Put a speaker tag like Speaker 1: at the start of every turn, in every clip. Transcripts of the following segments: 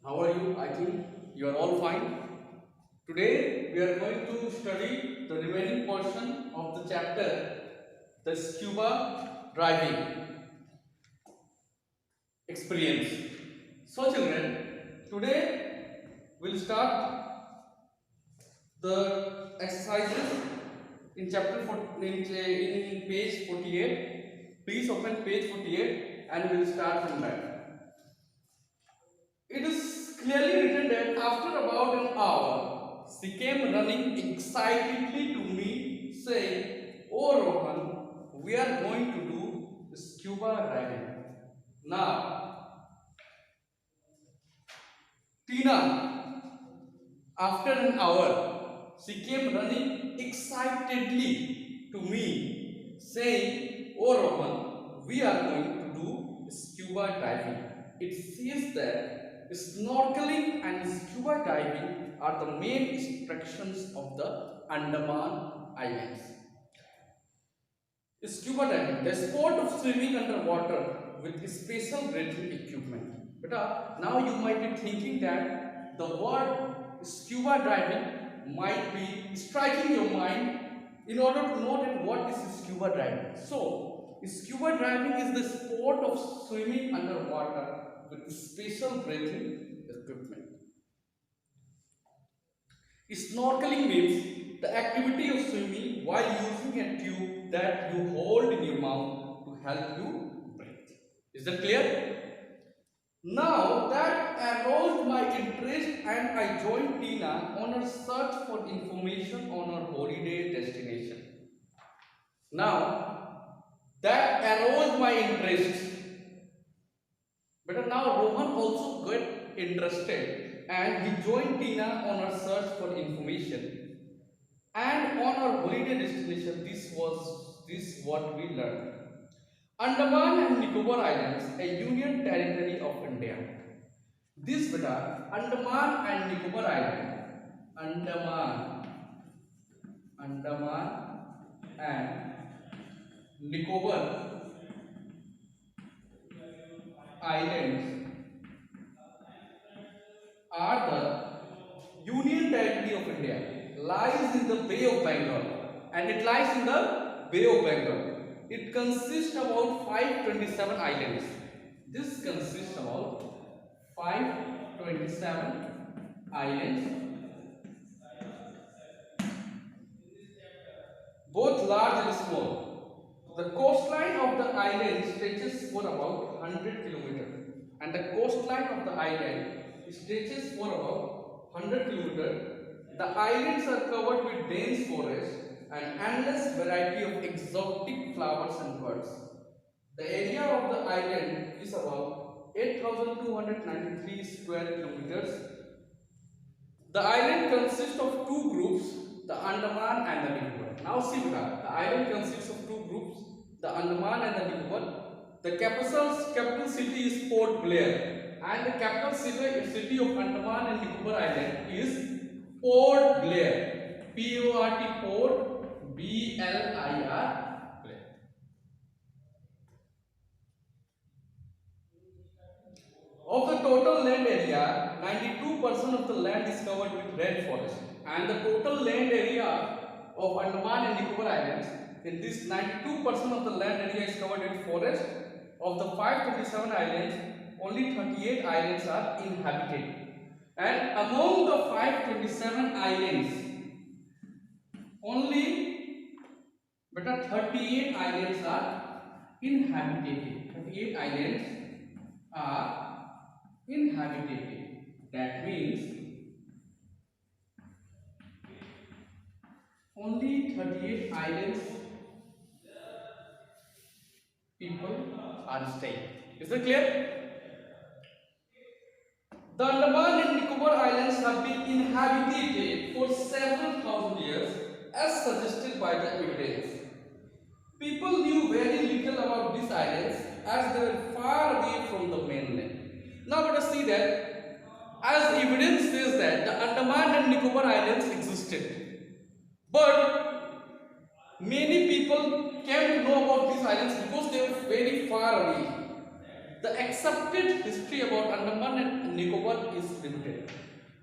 Speaker 1: How are you? I think you are all fine. Today we are going to study the remaining portion of the chapter, the scuba diving experience. So children, today we'll start the exercises in chapter 4, in page 48. Please open page 48 and we'll start from that. It is clearly written that after about an hour, she came running excitedly to me, saying, "Oh Rohan, we are going to do scuba diving." Now, Tina, after an hour, she came running excitedly to me, saying, "Oh Rohan, we are going to do scuba diving." It says that snorkeling and scuba diving are the main attractions of the Andaman Islands. Scuba diving, the sport of swimming underwater with special breathing equipment. But now you might be thinking that the word scuba diving might be striking your mind in order to know that what is scuba diving. So, scuba diving is the sport of swimming underwater with special breathing equipment. Snorkeling means the activity of swimming while using a tube that you hold in your mouth to help you breathe. Is that clear? Now that aroused my interest and I joined Tina on her search for information on her holiday destination. Now that aroused my interest. But now Rohan also got interested and he joined Tina on her search for information. And on our holiday destination, this what we learned. Andaman and Nicobar Islands, a union territory of India. This beta, Andaman and Nicobar Island, Andaman and Nicobar Islands are the union territory of India. Lies in the Bay of Bengal, and it lies in the Bay of Bengal. It consists about 527 islands. This consists about 527 islands, both large and small. The coastline of the island stretches for about 100 kilometers, and the coastline of the island stretches for about 100 kilometers. The islands are covered with dense forest and endless variety of exotic flowers and birds. The area of the island is about 8,293 square kilometers. The island consists of two groups, the Andaman and the Nicobar. Now see that the island consists of two groups, the Andaman and the Nicobar. The capital city is Port Blair, and the capital city of Andaman and Nicobar Island is Port Blair. P-O-R-T, Port, B-L-I-R, Blair. Of the total land area, 92% of the land is covered with red forest, and the total land area of Andaman and Nicobar Islands, in this 92% of the land area is covered with forest. Of the 527 islands, only 38 islands are inhabited. And among the 527 islands, only 38 islands are inhabited. 38 islands are inhabited. That means only 38 islands people are staying. Is that clear? The Andaman and Nicobar Islands have been inhabited for several thousand years as suggested by the evidence. People knew very little about these islands as they were far away from the mainland. Now let us see that as evidence says that the Andaman and Nicobar Islands existed. But many people came to know about these islands because they were very far away. The accepted history about Andaman and Nicobar is limited.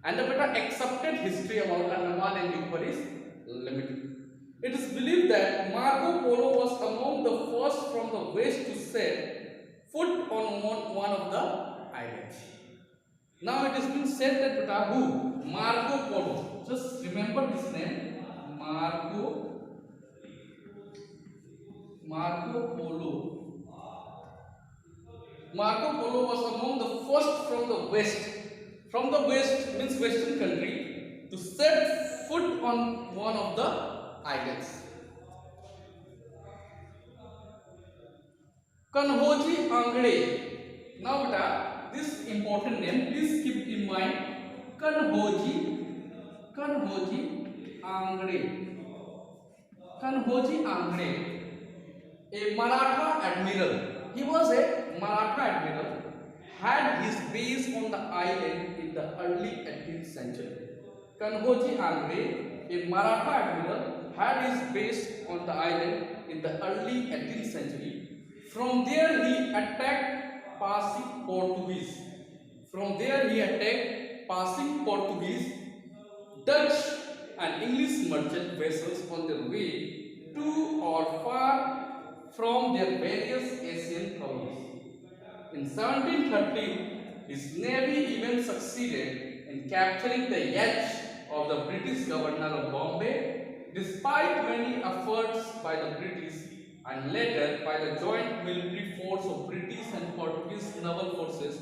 Speaker 1: And the beta accepted history about Andaman and Nicobar is limited. It is believed that Marco Polo was among the first from the west to set foot on one of the islands. Now it has been said that beta who? Marco Polo. Just remember this name, Marco Polo. Marco Polo was among the first from the west. From the west means western country to set foot on one of the islands. Kanhoji Angre. Now beta, this important name, please keep in mind. Kanhoji Angre. Kanhoji Angre, a Maratha admiral. He was a Maratha admiral, had his base on the island in the early 18th century. Kanhoji Angre, a Maratha admiral, had his base on the island in the early 18th century. From there he attacked passing Portuguese. Dutch and English merchant vessels on their way to or far from their various Asian colonies. In 1713, his navy even succeeded in capturing the yacht of the British governor of Bombay, despite many efforts by the British and later by the joint military force of British and Portuguese naval forces.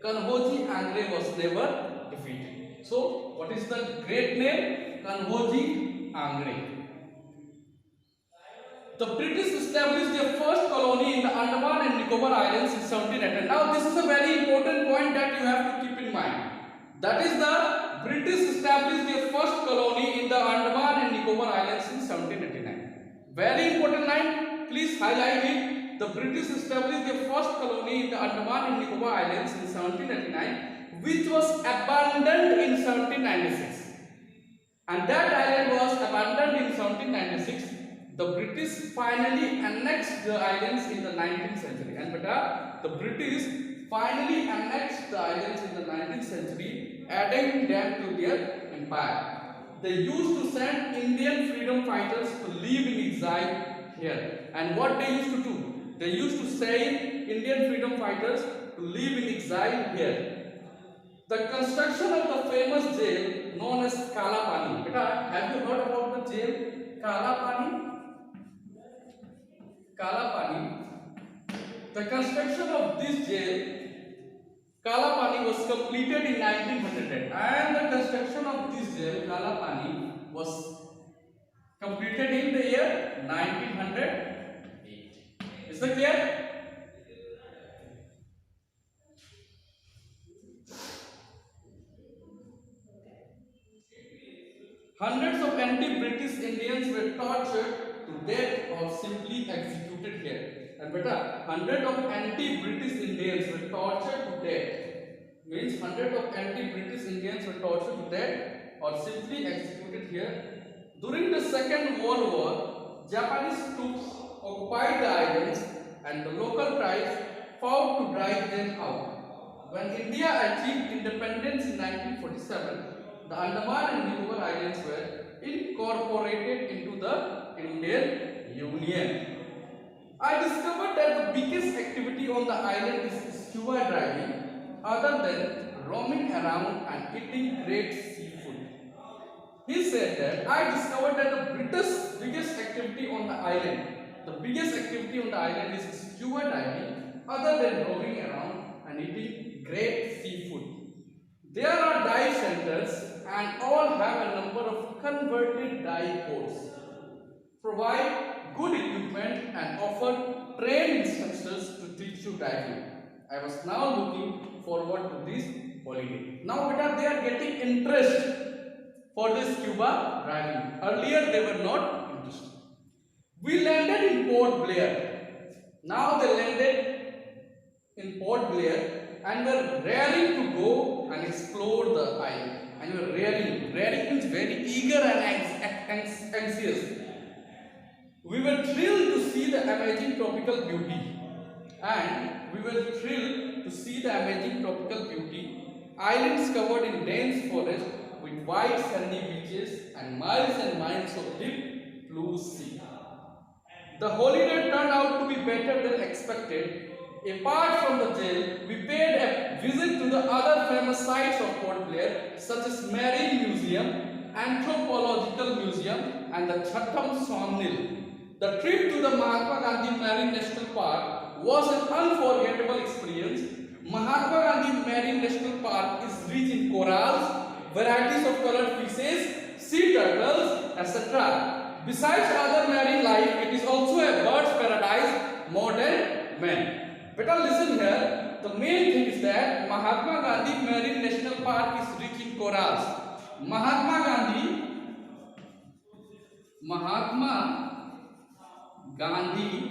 Speaker 1: Kanhoji Angre was never defeated. So, what is the great name? Kanhoji Angre. The British established their first colony in the Andaman and Nicobar Islands in 1710. Now, this is a very important point that you have to keep in mind. That is, the British established their first colony in the Andaman and Nicobar Islands in 1789. Very important line, please highlight it. The British established their first colony in the Andaman and Nicobar Islands in 1789, which was abandoned in 1796. And that island was abandoned in 1796. The British finally annexed the islands in the 19th century. And the British finally annexed the islands in the 19th century, adding them to their empire. They used to send Indian freedom fighters to live in exile here. And what they used to do? They used to send Indian freedom fighters to live in exile here. The construction of the famous jail known as Kalapani. Have you heard about the jail Kalapani? The construction of this jail, Kalapani, was completed in 1900, and the construction of this jail, Kalapani, was completed in the year 1908. Is that clear? Hundreds of anti-British Indians were tortured to death or simply executed here. And hundreds of anti-British Indians were tortured to death. Means hundreds of anti-British Indians were tortured to death or simply executed here. During the Second World War, Japanese troops occupied the islands and the local tribes fought to drive them out. When India achieved independence in 1947, the Andaman and Nicobar Islands were incorporated into the Indian Union. I discovered that the biggest activity on the island is scuba diving, other than roaming around and eating great seafood. He said that I discovered that the British biggest activity on the island, is scuba diving, other than roaming around and eating great seafood. There are dive centers and all have a number of converted dive boats, provide good equipment and offer trained instructors to teach you diving. I was now looking forward to this holiday. Now they are getting interest for this scuba diving. Earlier they were not interested. We landed in Port Blair. Now they landed in Port Blair and were raring to go and explore the island. And you were raring means very eager and anxious. We were thrilled to see the amazing tropical beauty. islands covered in dense forest with wide sandy beaches and miles of deep blue sea. The holiday turned out to be better than expected. Apart from the jail, we paid a visit to the other famous sites of Port Blair, such as Marine Museum, Anthropological Museum, and the Chatham Sawmill. The trip to the Mahatma Gandhi Marine National Park was an unforgettable experience. Mahatma Gandhi Marine National Park is rich in corals, varieties of colored fishes, sea turtles, etc. Besides other marine life, it is also a bird's paradise more than man. Better listen here. The main thing is that Mahatma Gandhi Marine National Park is rich in corals. Mahatma Gandhi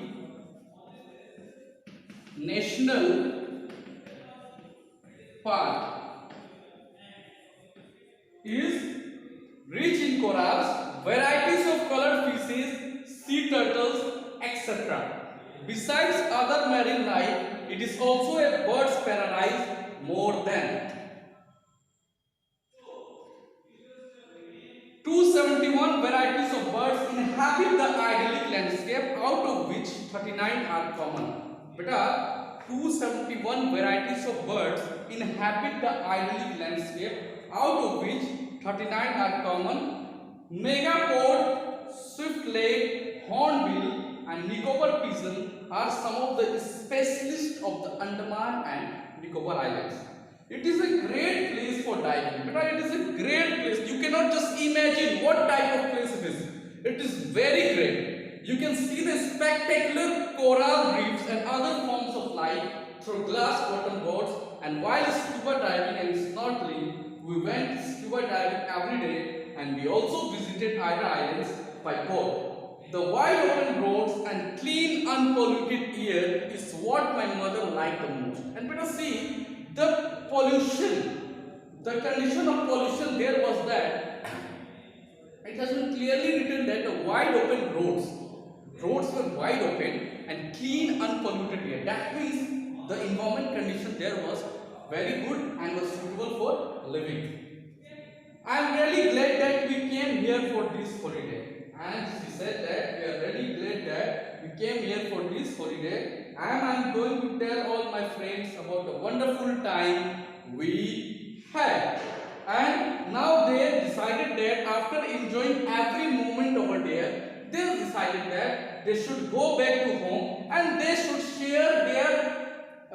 Speaker 1: National Park is rich in corals, varieties of colored fishes, sea turtles, etc. Besides other marine life, it is also a bird's paradise more than 271 varieties of birds inhabit the idyllic landscape, out of which 39 are common. Beta, 271 varieties of birds inhabit the idyllic landscape, out of which 39 are common. Megapode, swift-legged, hornbill, and Nicobar pigeon are some of the specialists of the Andaman and Nicobar Islands. It is a great place for diving. But it is a great place. You cannot just imagine what type of place it is. It is very great. You can see the spectacular coral reefs and other forms of life through glass bottom boards. And while scuba diving and snorkeling, we went scuba diving every day, and we also visited Ida Islands by boat. The wide open roads and clean unpolluted air is what my mother liked the most. And better see, the pollution, the condition of pollution there was that it has been clearly written that the wide open roads were wide open and clean unpolluted air. That means the environment condition there was very good and was suitable for living. I am really glad that we came here for this holiday. And she said that we are really glad that we came here for this holiday, and I am going to tell all my friends about the wonderful time we had. And now they decided that after enjoying every moment over there, they decided that they should go back to home and they should share their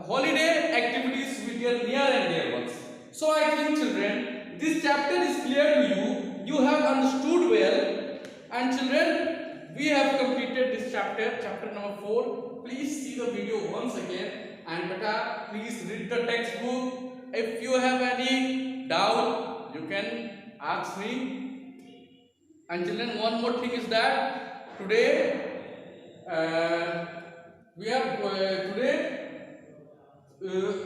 Speaker 1: holiday activities with their near and dear ones. So I think, children, this chapter is clear to you. You have understood well. And children, we have completed this chapter, chapter number 4. Please see the video once again, and beta, please read the textbook. If you have any doubt, you can ask me. And children, one more thing is that today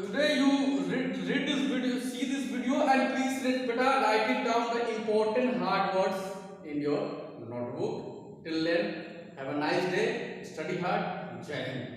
Speaker 1: today you read this video, see this video, and please write it down the important hard words in your notebook. Till then, have a nice day, study hard, Jai Hind.